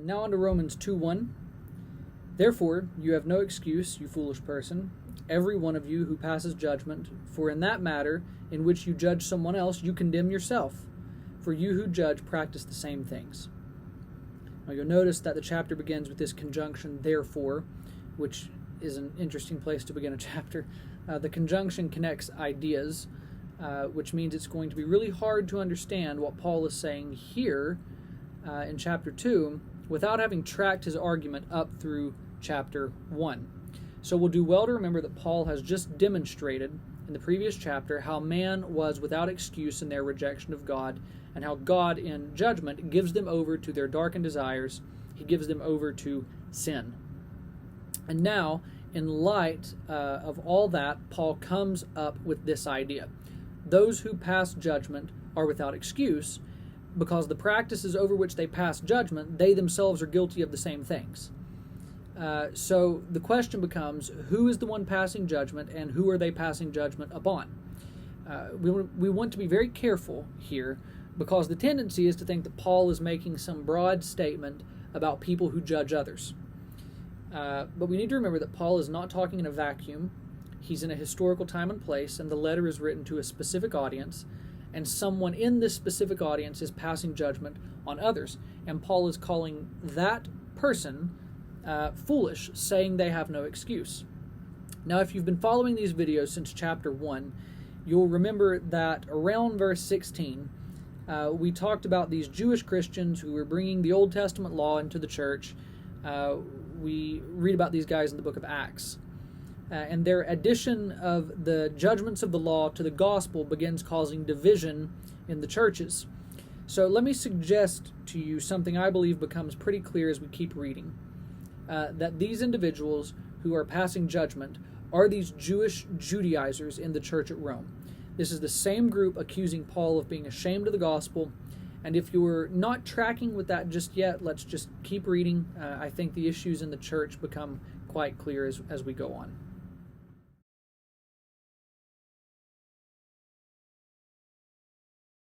Now on to Romans 2:1. Therefore, you have no excuse, you foolish person, every one of you who passes judgment, for in that matter in which you judge someone else, you condemn yourself. For you who judge practice the same things. Now you'll notice that the chapter begins with this conjunction, therefore, which is an interesting place to begin a chapter. The conjunction connects ideas, which means it's going to be really hard to understand what Paul is saying here in chapter 2 without having tracked his argument up through chapter 1. So we'll do well to remember that Paul has just demonstrated in the previous chapter how man was without excuse in their rejection of God, and how God in judgment gives them over to their darkened desires. He gives them over to sin. And now, in light of all that, Paul comes up with this idea. Those who pass judgment are without excuse, because the practices over which they pass judgment, they themselves are guilty of the same things. So the question becomes, who is the one passing judgment, and who are they passing judgment upon? We want to be very careful here, because the tendency is to think that Paul is making some broad statement about people who judge others. But we need to remember that Paul is not talking in a vacuum. He's in a historical time and place, and the letter is written to a specific audience, and someone in this specific audience is passing judgment on others. And Paul is calling that person foolish, saying they have no excuse. Now, if you've been following these videos since chapter 1, you'll remember that around verse 16, we talked about these Jewish Christians who were bringing the Old Testament law into the church. We read about these guys in the book of Acts. And their addition of the judgments of the law to the gospel begins causing division in the churches. So let me suggest to you something I believe becomes pretty clear as we keep reading. That these individuals who are passing judgment are these Jewish Judaizers in the church at Rome. This is the same group accusing Paul of being ashamed of the gospel. And if you're not tracking with that just yet, let's just keep reading. I think the issues in the church become quite clear as we go on.